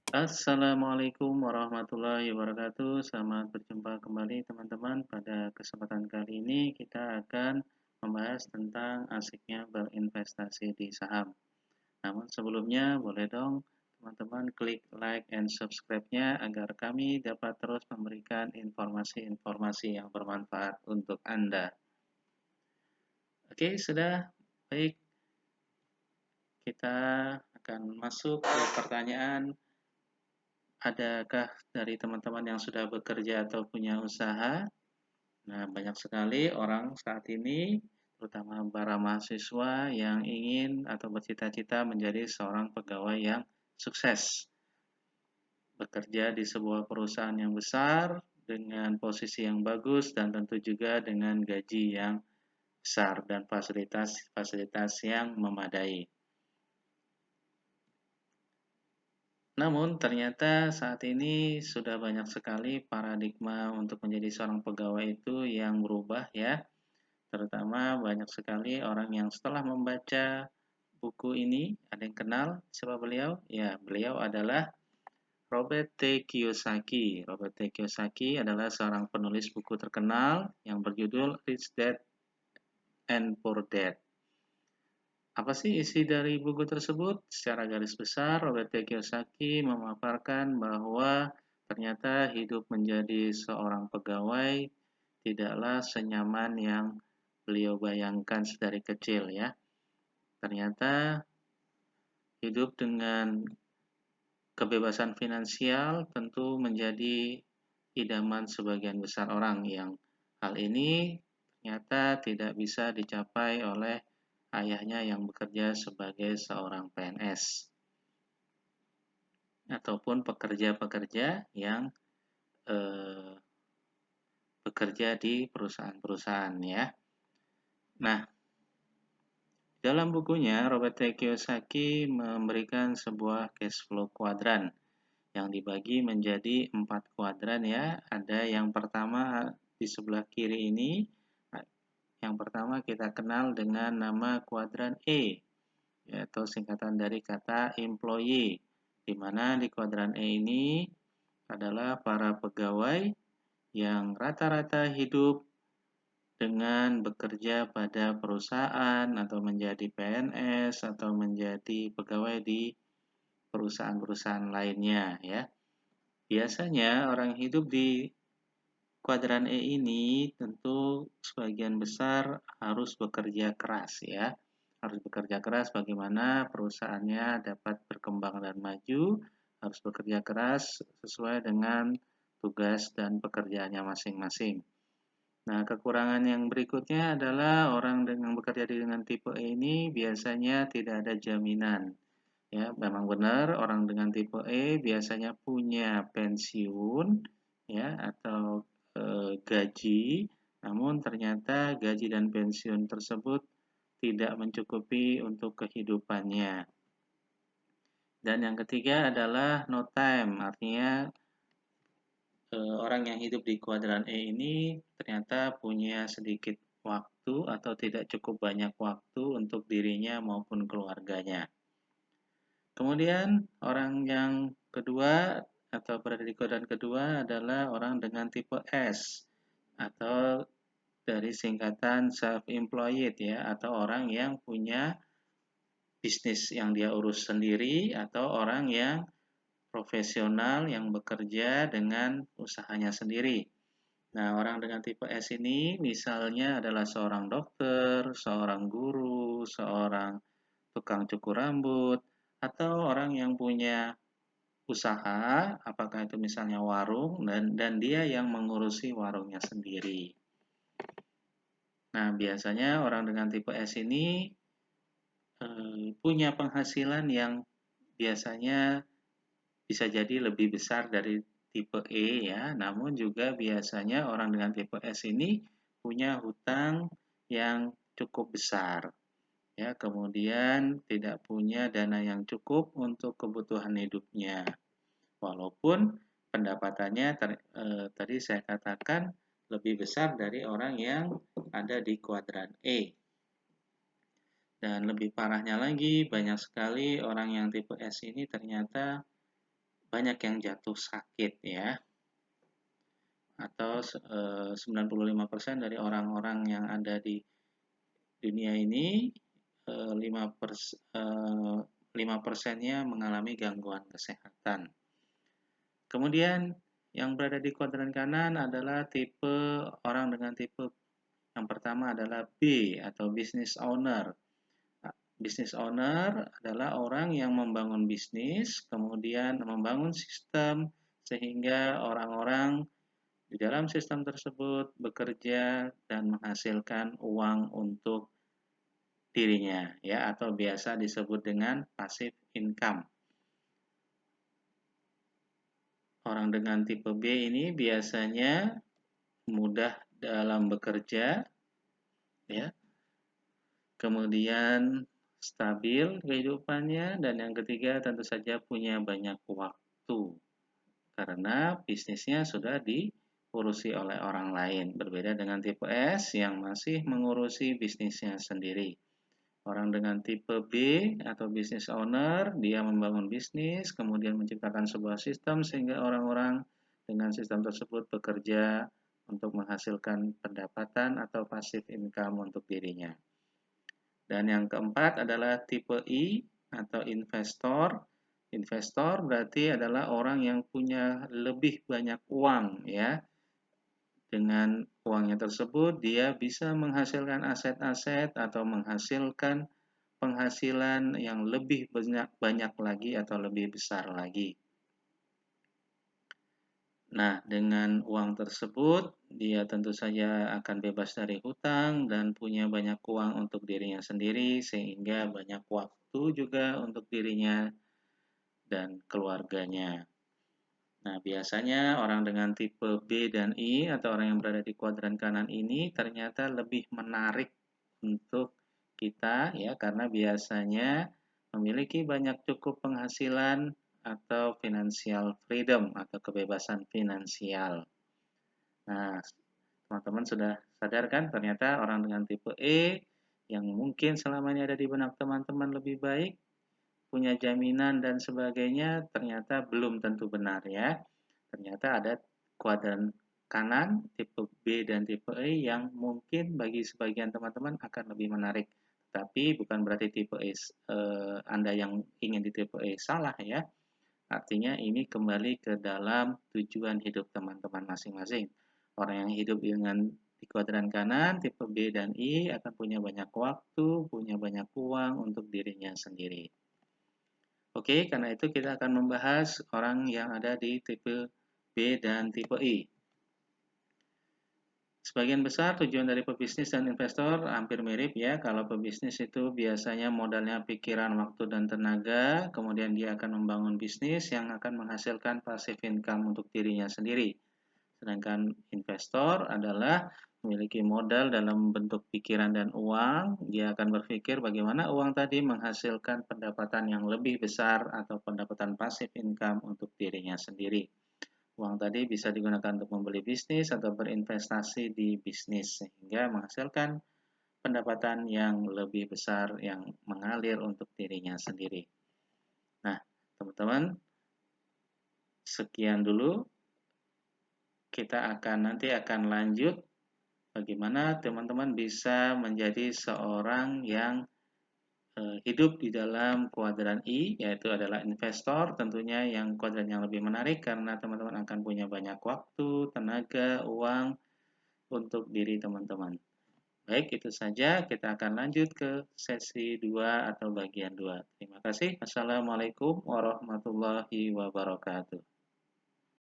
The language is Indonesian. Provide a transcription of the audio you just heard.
Assalamualaikum warahmatullahi wabarakatuh. Selamat berjumpa kembali teman-teman. Pada kesempatan kali ini kita akan membahas tentang asiknya berinvestasi di saham. Namun sebelumnya boleh dong teman-teman klik like and subscribe-nya agar kami dapat terus memberikan informasi-informasi yang bermanfaat untuk Anda. Oke, sudah baik. Kita akan masuk ke pertanyaan. Adakah dari teman-teman yang sudah bekerja atau punya usaha? Nah, banyak sekali orang saat ini, terutama para mahasiswa yang ingin atau bercita-cita menjadi seorang pegawai yang sukses. Bekerja di sebuah perusahaan yang besar, dengan posisi yang bagus, dan tentu juga dengan gaji yang besar dan fasilitas yang memadai. Namun ternyata saat ini sudah banyak sekali paradigma untuk menjadi seorang pegawai itu yang berubah ya. Terutama banyak sekali orang yang setelah membaca buku ini, ada yang kenal siapa beliau? Ya, beliau adalah Robert T. Kiyosaki. Robert T. Kiyosaki adalah seorang penulis buku terkenal yang berjudul Rich Dad and Poor Dad. Apa sih isi dari buku tersebut? Secara garis besar, Robert T. Kiyosaki memaparkan bahwa ternyata hidup menjadi seorang pegawai tidaklah senyaman yang beliau bayangkan sedari kecil ya. Ternyata hidup dengan kebebasan finansial tentu menjadi idaman sebagian besar orang yang hal ini ternyata tidak bisa dicapai oleh ayahnya yang bekerja sebagai seorang PNS ataupun pekerja-pekerja yang bekerja di perusahaan-perusahaan ya. Nah, dalam bukunya Robert T. Kiyosaki memberikan sebuah cash flow kuadran yang dibagi menjadi 4 kuadran ya. Ada yang pertama di sebelah kiri ini. Yang pertama kita kenal dengan nama kuadran E, yaitu singkatan dari kata employee, di mana di kuadran E ini adalah para pegawai yang rata-rata hidup dengan bekerja pada perusahaan atau menjadi PNS atau menjadi pegawai di perusahaan-perusahaan lainnya ya. Biasanya orang hidup di kuadran E ini tentu sebagian besar harus bekerja keras ya. Harus bekerja keras bagaimana perusahaannya dapat berkembang dan maju, harus bekerja keras sesuai dengan tugas dan pekerjaannya masing-masing. Nah, kekurangan yang berikutnya adalah orang yang bekerja dengan tipe E ini biasanya tidak ada jaminan. Ya, memang benar orang dengan tipe E biasanya punya pensiun ya atau gaji, namun ternyata gaji dan pensiun tersebut tidak mencukupi untuk kehidupannya. Dan yang ketiga adalah no time, artinya orang yang hidup di kuadran E ini ternyata punya sedikit waktu atau tidak cukup banyak waktu untuk dirinya maupun keluarganya. Kemudian orang yang kedua atau berada di kuadran kedua adalah orang dengan tipe S atau dari singkatan self-employed ya atau orang yang punya bisnis yang dia urus sendiri atau orang yang profesional yang bekerja dengan usahanya sendiri. Nah, orang dengan tipe S ini misalnya adalah seorang dokter, seorang guru, seorang tukang cukur rambut, atau orang yang punya usaha, apakah itu misalnya warung, dan dia yang mengurusi warungnya sendiri. Nah, biasanya orang dengan tipe S ini punya penghasilan yang biasanya bisa jadi lebih besar dari tipe E ya, namun juga biasanya orang dengan tipe S ini punya hutang yang cukup besar. Ya, kemudian tidak punya dana yang cukup untuk kebutuhan hidupnya. Walaupun pendapatannya tadi saya katakan lebih besar dari orang yang ada di kuadran E. Dan lebih parahnya lagi, banyak sekali orang yang tipe S ini ternyata banyak yang jatuh sakit ya, atau 95% dari orang-orang yang ada di dunia ini 5 persennya mengalami gangguan kesehatan. Kemudian yang berada di kuadran kanan adalah tipe orang dengan tipe yang pertama adalah B atau business owner. Business owner adalah orang yang membangun bisnis, kemudian membangun sistem sehingga orang-orang di dalam sistem tersebut bekerja dan menghasilkan uang untuk dirinya ya, atau biasa disebut dengan passive income. Orang dengan tipe B ini biasanya mudah dalam bekerja ya. Kemudian stabil kehidupannya, dan yang ketiga tentu saja punya banyak waktu karena bisnisnya sudah diurusi oleh orang lain. Berbeda dengan tipe S yang masih mengurusi bisnisnya sendiri. Orang dengan tipe B atau business owner, dia membangun bisnis, kemudian menciptakan sebuah sistem sehingga orang-orang dengan sistem tersebut bekerja untuk menghasilkan pendapatan atau passive income untuk dirinya. Dan yang keempat adalah tipe I atau investor. Investor berarti adalah orang yang punya lebih banyak uang ya. Dengan uangnya tersebut dia bisa menghasilkan aset-aset atau menghasilkan penghasilan yang lebih banyak lagi atau lebih besar lagi. Nah, dengan uang tersebut, dia tentu saja akan bebas dari hutang dan punya banyak uang untuk dirinya sendiri, sehingga banyak waktu juga untuk dirinya dan keluarganya. Nah, biasanya orang dengan tipe B dan I atau orang yang berada di kuadran kanan ini ternyata lebih menarik untuk kita ya, karena biasanya memiliki banyak cukup penghasilan atau financial freedom atau kebebasan finansial. Nah, teman-teman sudah sadar kan ternyata orang dengan tipe E yang mungkin selama ini ada di benak teman-teman lebih baik, punya jaminan dan sebagainya, ternyata belum tentu benar ya. Ternyata ada kuadran kanan tipe B dan tipe E yang mungkin bagi sebagian teman-teman akan lebih menarik. Tapi bukan berarti tipe E Anda yang ingin di tipe E salah ya. Artinya ini kembali ke dalam tujuan hidup teman-teman masing-masing. Orang yang hidup dengan di kuadran kanan, tipe B dan I akan punya banyak waktu, punya banyak uang untuk dirinya sendiri. Oke, karena itu kita akan membahas orang yang ada di tipe B dan tipe I. Sebagian besar tujuan dari pebisnis dan investor hampir mirip ya. Kalau pebisnis itu biasanya modalnya pikiran, waktu, dan tenaga, kemudian dia akan membangun bisnis yang akan menghasilkan passive income untuk dirinya sendiri. Sedangkan investor adalah memiliki modal dalam bentuk pikiran dan uang, dia akan berpikir bagaimana uang tadi menghasilkan pendapatan yang lebih besar atau pendapatan passive income untuk dirinya sendiri. Uang tadi bisa digunakan untuk membeli bisnis atau berinvestasi di bisnis sehingga menghasilkan pendapatan yang lebih besar yang mengalir untuk dirinya sendiri. Nah, teman-teman, sekian dulu. Kita nanti akan lanjut bagaimana teman-teman bisa menjadi seorang yang hidup di dalam kuadran I, yaitu adalah investor, tentunya yang kuadran yang lebih menarik karena teman-teman akan punya banyak waktu, tenaga, uang untuk diri teman-teman. Baik, itu saja. Kita akan lanjut ke sesi 2 atau bagian 2. Terima kasih. Assalamualaikum warahmatullahi wabarakatuh.